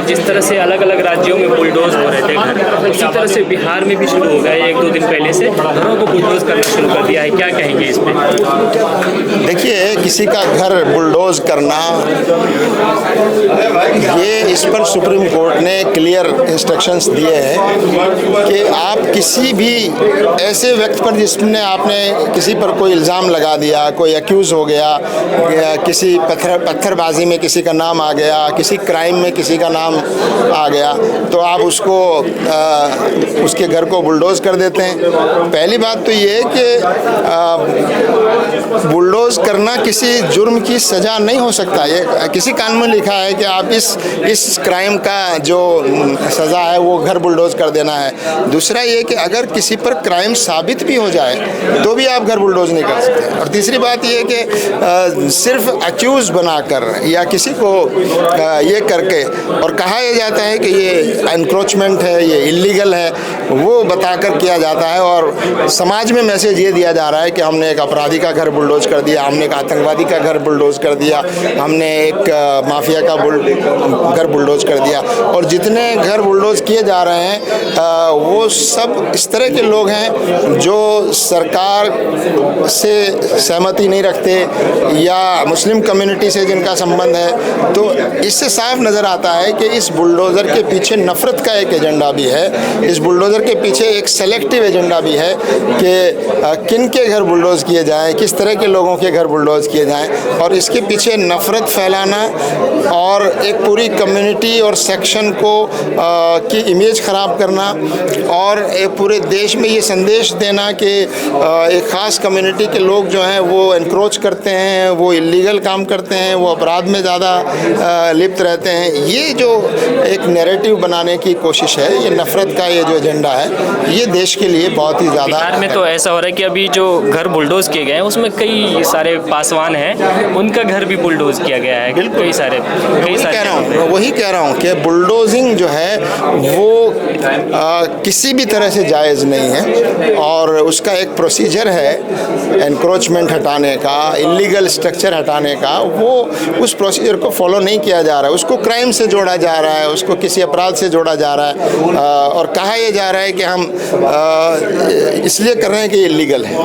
जिस तरह से अलग अलग राज्यों में बुलडोज हो रहे थे घर, उसी तरह से बिहार में भी शुरू हो गया है। 1-2 दिन पहले से घरों को बुलडोज करना शुरू कर दिया है। क्या कहेंगे इस पे? देखिए, किसी का घर बुलडोज करना, ये इस पर सुप्रीम कोर्ट ने क्लियर इंस्ट्रक्शंस दिए हैं कि आप किसी भी ऐसे व्यक्ति पर जिसने आपने किसी पर कोई इल्ज़ाम लगा दिया, कोई एक्यूज़ हो गया, किसी पत्थरबाजी में किसी का नाम आ गया, किसी क्राइम में किसी का नाम आ गया, तो आप उसको उसके घर को बुलडोज कर देते हैं। पहली बात तो ये है कि बुलडोज करना किसी जुर्म की सज़ा नहीं हो सकता। ये किसी कानून में लिखा है कि आप इस क्राइम का जो सज़ा है वो घर बुलडोज कर देना है। दूसरा ये कि अगर किसी पर क्राइम साबित भी हो जाए तो भी आप घर बुलडोज नहीं कर सकते। और तीसरी बात ये कि सिर्फ एक्यूज़ बनाकर या किसी को ये करके और कहा यह जाता है कि ये एनक्रोचमेंट है, ये इलीगल है, वो बताकर किया जाता है और समाज में मैसेज ये दिया जा रहा है कि हमने एक अपराधी का घर बुलडोज कर दिया, हमने एक आतंकवादी का घर बुलडोज कर दिया, हमने एक माफिया का घर बुलडोज कर दिया। और जितने घर बुलडोज किए जा रहे हैं वो सब इस तरह के लोग हैं जो सरकार से सहमति नहीं रखते या मुस्लिम कम्युनिटी से जिनका संबंध है। तो इससे साफ नज़र आता है कि इस बुलडोज़र के पीछे नफ़रत का एक एजेंडा भी है। इस बुलडोज़र के पीछे एक सेलेक्टिव एजेंडा भी है कि किन के घर बुलडोज़ किए जाएं, किस तरह के लोगों के घर बुलडोज़ किए जाएं, और इसके पीछे नफ़रत फैलाना और एक पूरी कम्युनिटी और सेक्शन को की इमेज ख़राब करना और एक पूरे देश में ये संदेश देना कि एक ख़ास कम्युनिटी के लोग जो हैं वो एनक्रोच करते हैं, वो इलीगल काम करते हैं, वो अपराध में ज़्यादा लिप्त रहते हैं। ये जो एक नैरेटिव बनाने की कोशिश है, ये नफ़रत का ये जो एजेंडा है, ये देश के लिए बहुत ही ज़्यादा। बिहार में तो ऐसा हो रहा है कि अभी जो घर बुलडोज किए गए हैं उसमें कई सारे पासवान हैं, उनका घर भी बुलडोज किया गया है। कई सारे वही कह रहा हूँ कि बुलडोजिंग जो है वो किसी भी तरह से जायज़ नहीं है और उसका एक प्रोसीजर है एनक्रोचमेंट हटाने का, इलीगल स्ट्रक्चर हटाने का। वो उस प्रोसीजर को फॉलो नहीं किया जा रहा है, उसको क्राइम से जोड़ा जा रहा है, उसको किसी अपराध से जोड़ा जा रहा है और कहा यह जा रहा है कि हम इसलिए कर रहे हैं कि इलीगल है।